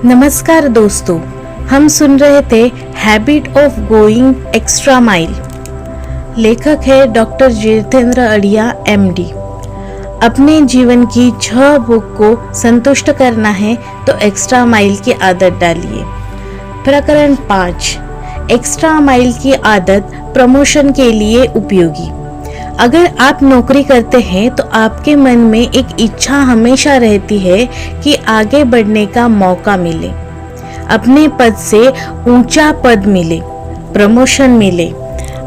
नमस्कार दोस्तों, हम सुन रहे थे habit of going extra mile. लेखक है डॉक्टर जितेंद्र अड़िया MD। अपने जीवन की 6 भूख को संतुष्ट करना है तो एक्स्ट्रा माइल की आदत डालिए। प्रकरण 5, एक्स्ट्रा माइल की आदत प्रमोशन के लिए उपयोगी। अगर आप नौकरी करते हैं तो आपके मन में एक इच्छा हमेशा रहती है कि आगे बढ़ने का मौका मिले, अपने पद से ऊंचा पद मिले, प्रमोशन मिले।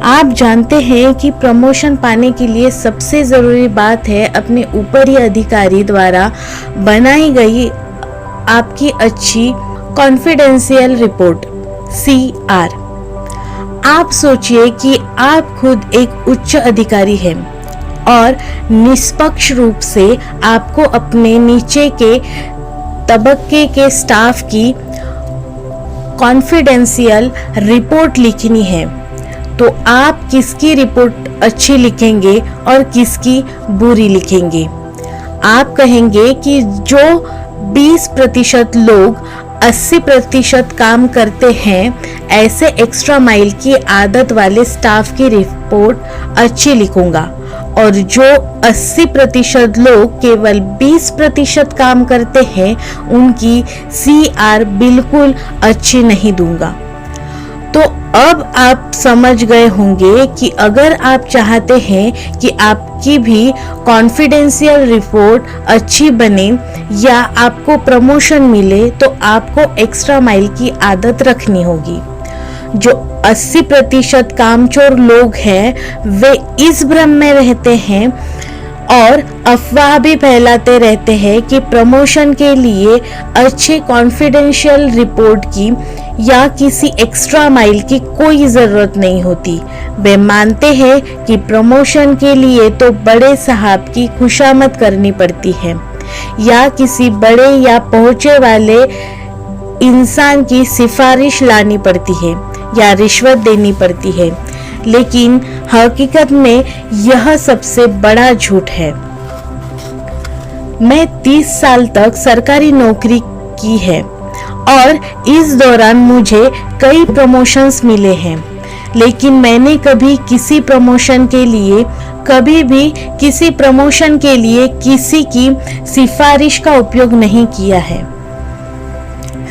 आप जानते हैं कि प्रमोशन पाने के लिए सबसे ज़रूरी बात है अपने ऊपरी अधिकारी द्वारा बनाई गई आपकी अच्छी कॉन्फिडेंशियल रिपोर्ट CR। आप सोचिए कि आप खुद एक उच्च अधिकारी हैं और निष्पक्ष रूप से आपको अपने नीचे के तबके के स्टाफ की कॉन्फिडेंशियल रिपोर्ट लिखनी है, तो आप किसकी रिपोर्ट अच्छी लिखेंगे और किसकी बुरी लिखेंगे? आप कहेंगे कि जो 20% लोग 80% काम करते हैं, ऐसे एक्स्ट्रा माइल की आदत वाले स्टाफ की रिपोर्ट अच्छी लिखूंगा, और जो 80% लोग केवल 20% काम करते हैं, उनकी CR बिल्कुल अच्छी नहीं दूंगा। तो अब आप समझ गए होंगे कि अगर आप चाहते हैं कि आपकी भी कॉन्फिडेंशियल रिपोर्ट अच्छी बने या आपको प्रमोशन मिले, तो आपको एक्स्ट्रा माइल की आदत रखनी होगी। जो 80% कामचोर लोग हैं, वे इस भ्रम में रहते हैं और अफवाह भी फैलाते रहते हैं कि प्रमोशन के लिए अच्छे कॉन्फिडेंशियल रिपोर्ट की या किसी एक्स्ट्रा माइल की कोई ज़रूरत नहीं होती। वे मानते हैं कि प्रमोशन के लिए तो बड़े साहब की खुशामद करनी पड़ती है या किसी बड़े या पहुंचे वाले इंसान की सिफारिश लानी पड़ती है या रिश्वत देनी पड़ती है, लेकिन हकीकत में यह सबसे बड़ा झूठ है। मैं 30 साल तक सरकारी नौकरी की है और इस दौरान मुझे कई प्रमोशंस मिले हैं, लेकिन मैंने कभी भी किसी प्रमोशन के लिए किसी की सिफारिश का उपयोग नहीं किया है,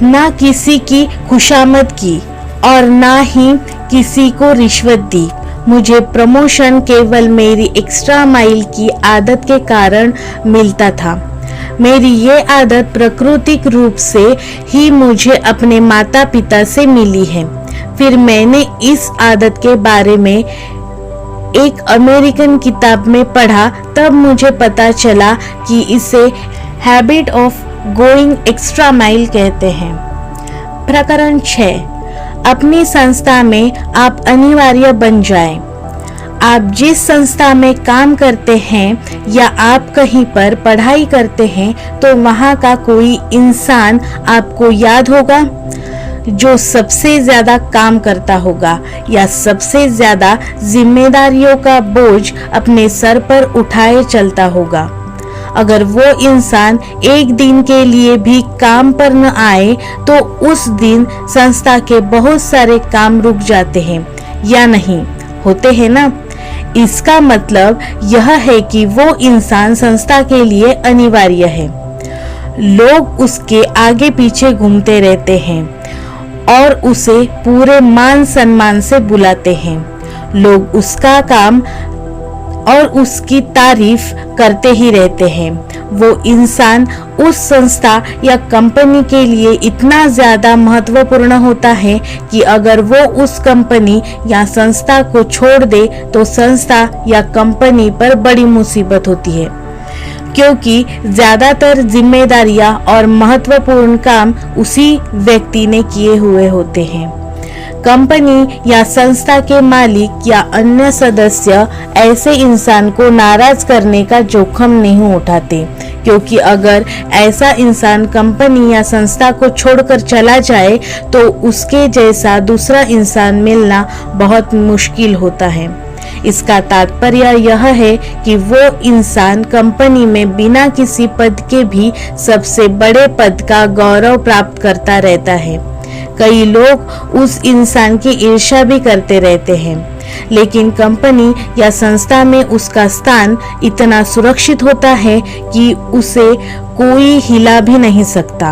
ना किसी की खुशामद की और ना ही किसी को रिश्वत दी। मुझे प्रमोशन केवल मेरी एक्स्ट्रा माइल की आदत के कारण मिलता था। मेरी ये आदत प्राकृतिक रूप से ही मुझे अपने माता पिता से मिली है। फिर मैंने इस आदत के बारे में एक अमेरिकन किताब में पढ़ा, तब मुझे पता चला कि इसे habit of going extra mile कहते हैं। प्रकरण 6, अपनी संस्था में आप अनिवार्य बन जाएं। आप जिस संस्था में काम करते हैं या आप कहीं पर पढ़ाई करते हैं, तो वहाँ का कोई इंसान आपको याद होगा जो सबसे ज़्यादा काम करता होगा या सबसे ज़्यादा जिम्मेदारियों का बोझ अपने सर पर उठाए चलता होगा। अगर वो इंसान एक दिन के लिए भी काम पर न आए, तो उस दिन संस्था के बहुत सारे काम रुक जाते हैं या नहीं होते हैं ना। इसका मतलब यह है कि वो इंसान संस्था के लिए अनिवार्य है। लोग उसके आगे पीछे घूमते रहते हैं और उसे पूरे मान सम्मान से बुलाते हैं। लोग उसका काम और उसकी तारीफ करते ही रहते हैं। वो इंसान उस संस्था या कंपनी के लिए इतना ज़्यादा महत्वपूर्ण होता है कि अगर वो उस कंपनी या संस्था को छोड़ दे तो संस्था या कंपनी पर बड़ी मुसीबत होती है, क्योंकि ज़्यादातर जिम्मेदारियां और महत्वपूर्ण काम उसी व्यक्ति ने किए हुए होते हैं। कंपनी या संस्था के मालिक या अन्य सदस्य ऐसे इंसान को नाराज करने का जोखिम नहीं उठाते, क्योंकि अगर ऐसा इंसान कंपनी या संस्था को छोड़कर चला जाए तो उसके जैसा दूसरा इंसान मिलना बहुत मुश्किल होता है। इसका तात्पर्य यह है कि वो इंसान कंपनी में बिना किसी पद के भी सबसे बड़े पद का गौरव प्राप्त करता रहता है। कई लोग उस इंसान की ईर्ष्या भी करते रहते हैं, लेकिन कंपनी या संस्था में उसका स्थान इतना सुरक्षित होता है कि उसे कोई हिला भी नहीं सकता।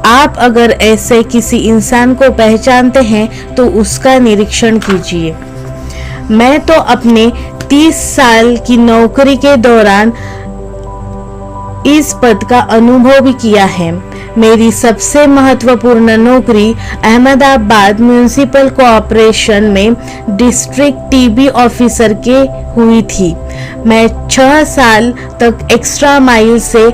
आप अगर ऐसे किसी इंसान को पहचानते हैं तो उसका निरीक्षण कीजिए। मैं तो अपने 30 साल की नौकरी के दौरान इस पद का अनुभव भी किया है। मेरी सबसे महत्वपूर्ण नौकरी अहमदाबाद म्यूनिसिपल कॉरपोरेशन में डिस्ट्रिक्ट टीबी ऑफिसर के हुई थी। मैं 6 साल तक एक्स्ट्रा माइल से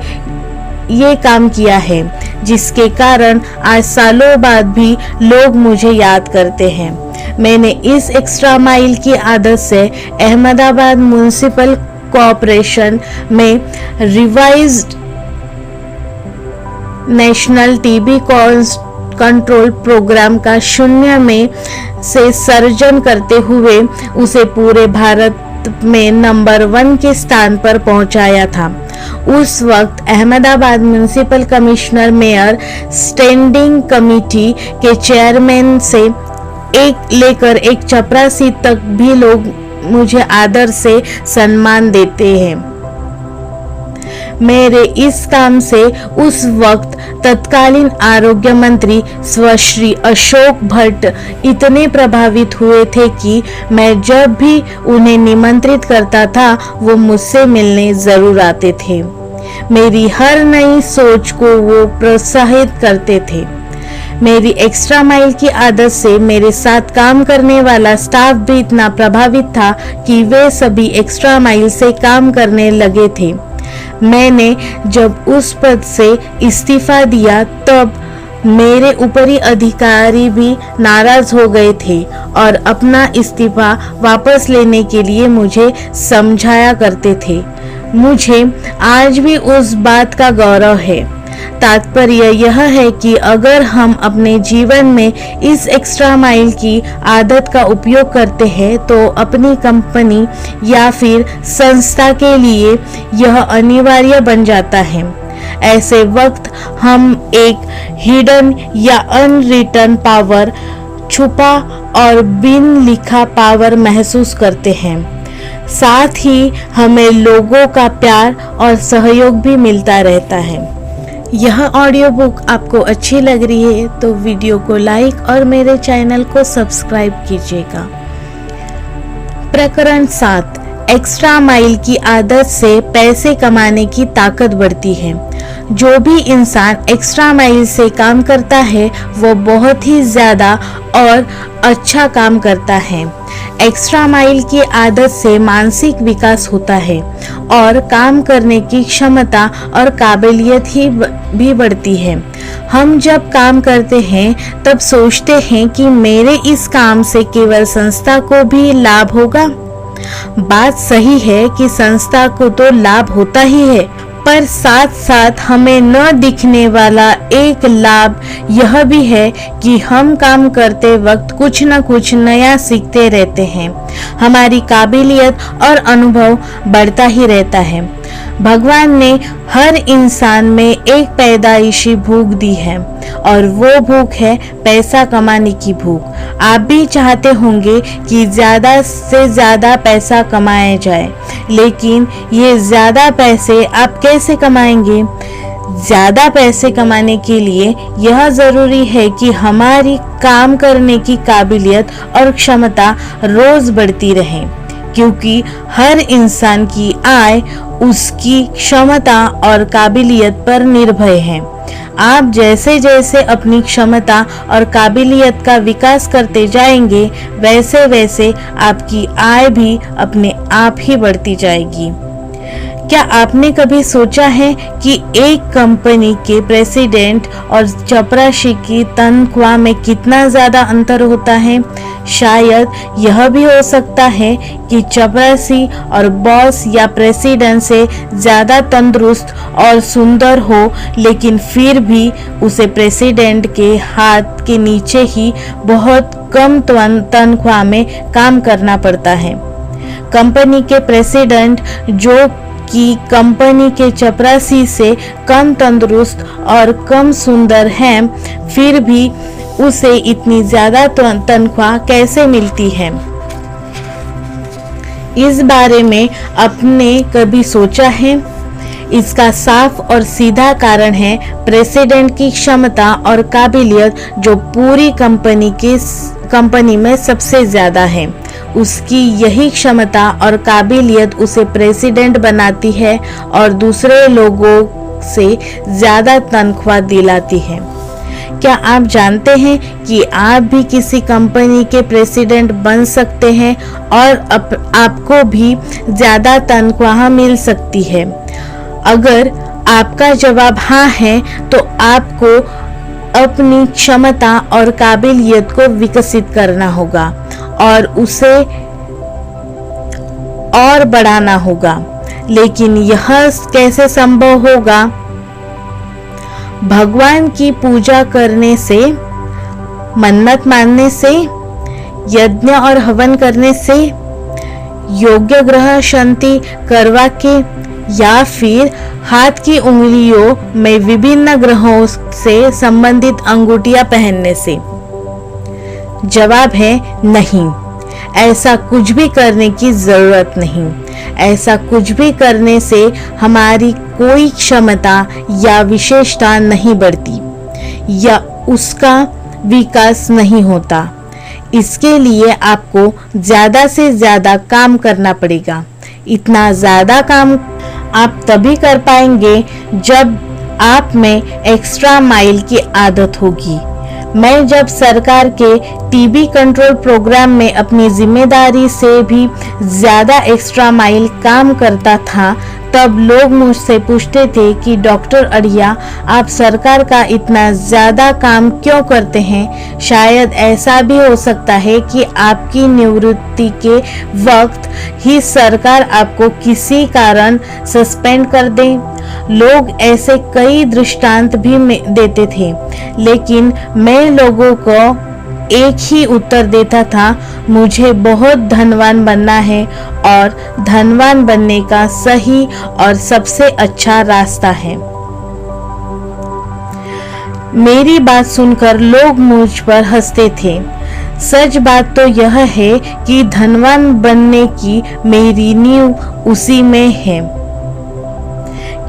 ये काम किया है, जिसके कारण आज सालों बाद भी लोग मुझे याद करते हैं। मैंने इस एक्स्ट्रा माइल की आदत से अहमदाबाद म्यूनिसिपल कॉरपोरेशन में revised national TB control programme का 0 में से सर्जन करते हुए उसे पूरे भारत में नंबर 1 के स्थान पर पहुंचाया था। उस वक्त Ahmedabad municipal commissioner mayor standing committee के चेयरमैन से लेकर एक चपरासी तक भी लोग मुझे आदर से सम्मान देते हैं। मेरे इस काम से उस वक्त तत्कालीन आरोग्य मंत्री श्री अशोक भट्ट इतने प्रभावित हुए थे कि मैं जब भी उन्हें निमंत्रित करता था वो मुझसे मिलने जरूर आते थे। मेरी हर नई सोच को वो प्रोत्साहित करते थे। मेरी एक्स्ट्रा माइल की आदत से मेरे साथ काम करने वाला स्टाफ भी इतना प्रभावित था कि वे सभी एक्स्ट्रा माइल से काम करने लगे थे। मैंने जब उस पद से इस्तीफा दिया तब मेरे ऊपरी अधिकारी भी नाराज हो गए थे और अपना इस्तीफा वापस लेने के लिए मुझे समझाया करते थे। मुझे आज भी उस बात का गौरव है। तात्पर्य यह है कि अगर हम अपने जीवन में इस एक्स्ट्रा माइल की आदत का उपयोग करते हैं तो अपनी कंपनी या फिर संस्था के लिए यह अनिवार्य बन जाता है। ऐसे वक्त हम एक हिडन या अनरिटन पावर, छुपा और बिन लिखा पावर महसूस करते हैं। साथ ही हमें लोगों का प्यार और सहयोग भी मिलता रहता है। यह ऑडियो बुक आपको अच्छी लग रही है तो वीडियो को लाइक और मेरे चैनल को सब्सक्राइब कीजिएगा। प्रकरण 7, एक्स्ट्रा माइल की आदत से पैसे कमाने की ताकत बढ़ती है। जो भी इंसान एक्स्ट्रा माइल से काम करता है वो बहुत ही ज्यादा और अच्छा काम करता है। एक्स्ट्रा माइल की आदत से मानसिक विकास होता है और काम करने की क्षमता और काबिलियत भी बढ़ती है। हम जब काम करते हैं तब सोचते हैं कि मेरे इस काम से केवल संस्था को भी लाभ होगा। बात सही है कि संस्था को तो लाभ होता ही है, पर साथ साथ हमें न दिखने वाला एक लाभ यह भी है कि हम काम करते वक्त कुछ न कुछ नया सीखते रहते हैं। हमारी काबिलियत और अनुभव बढ़ता ही रहता है। भगवान ने हर इंसान में एक पैदाइशी भूख दी है और वो भूख है पैसा कमाने की भूख। आप भी चाहते होंगे कि ज्यादा से ज्यादा पैसा कमाया जाए, लेकिन ये ज्यादा पैसे आप कैसे कमाएंगे? ज्यादा पैसे कमाने के लिए यह जरूरी है कि हमारी काम करने की काबिलियत और क्षमता रोज बढ़ती रहे, क्योंकि हर इंसान की आय उसकी क्षमता और काबिलियत पर निर्भर है। आप जैसे जैसे अपनी क्षमता और काबिलियत का विकास करते जाएंगे, वैसे वैसे आपकी आय भी अपने आप ही बढ़ती जाएगी। क्या आपने कभी सोचा है कि एक कंपनी के प्रेसिडेंट और चपरासी की तनख्वाह में कितना ज्यादा अंतर होता है? शायद यह भी हो सकता है कि चपरासी और बॉस या प्रेसिडेंट से ज्यादा तंदुरुस्त और सुंदर हो, लेकिन फिर भी उसे प्रेसिडेंट के हाथ के नीचे ही बहुत कम तनख्वाह में काम करना पड़ता है। कंपनी के प्रेसिडेंट जो कि कंपनी के चपरासी से कम तंदुरुस्त और कम सुंदर हैं, फिर भी उसे इतनी ज्यादा तनख्वाह कैसे मिलती है? इस बारे में आपने कभी सोचा है? इसका साफ और सीधा कारण है प्रेसिडेंट की क्षमता और काबिलियत, जो पूरी कंपनी में सबसे ज्यादा है। उसकी यही क्षमता और काबिलियत उसे प्रेसिडेंट बनाती है और दूसरे लोगों से ज्यादा तनख्वाह दिलाती है। क्या आप जानते हैं कि आप भी किसी कंपनी के प्रेसिडेंट बन सकते हैं और आपको भी ज्यादा तनख्वाह मिल सकती है? अगर आपका जवाब हाँ है, तो आपको अपनी क्षमता और काबिलियत को विकसित करना होगा और उसे और बढ़ाना होगा। लेकिन यह कैसे संभव होगा? भगवान की पूजा करने से, मन्नत मानने से, यज्ञ और हवन करने से, योग्य ग्रह शांति करवा के, या फिर हाथ की उंगलियों में विभिन्न ग्रहों से संबंधित अंगूठियां पहनने से? जवाब है नहीं। ऐसा कुछ भी करने की जरूरत नहीं। ऐसा कुछ भी करने से हमारी कोई क्षमता या विशेषता नहीं बढ़ती या उसका विकास नहीं होता। इसके लिए आपको ज्यादा से ज्यादा काम करना पड़ेगा। इतना ज्यादा काम आप तभी कर पाएंगे जब आप में एक्स्ट्रा माइल की आदत होगी। मैं जब सरकार के टीबी कंट्रोल प्रोग्राम में अपनी जिम्मेदारी से भी ज्यादा एक्स्ट्रा माइल काम करता था, तब लोग मुझसे पूछते थे कि डॉक्टर अढ़िया, आप सरकार का इतना ज्यादा काम क्यों करते हैं? शायद ऐसा भी हो सकता है कि आपकी निवृत्ति के वक्त ही सरकार आपको किसी कारण सस्पेंड कर दे। लोग ऐसे कई दृष्टांत भी देते थे, लेकिन मैं लोगों को एक ही उत्तर देता था, मुझे बहुत धनवान बनना है और धनवान बनने का सही और सबसे अच्छा रास्ता है। मेरी बात सुनकर लोग मुझ पर हंसते थे। सच बात तो यह है कि धनवान बनने की मेरी नींव उसी में है,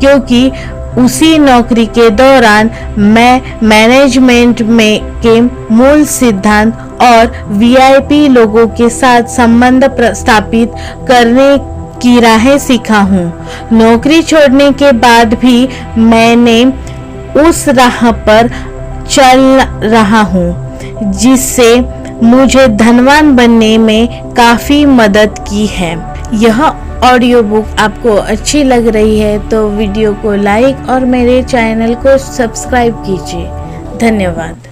क्योंकि उसी नौकरी के दौरान मैं मैनेजमेंट के मूल सिद्धांत और वीआईपी लोगों के साथ संबंध स्थापित करने की राहें सीखा हूँ। नौकरी छोड़ने के बाद भी मैंने उस राह पर चल रहा हूँ, जिससे मुझे धनवान बनने में काफी मदद की है। यह ऑडियो बुक आपको अच्छी लग रही है तो वीडियो को लाइक और मेरे चैनल को सब्सक्राइब कीजिए। धन्यवाद।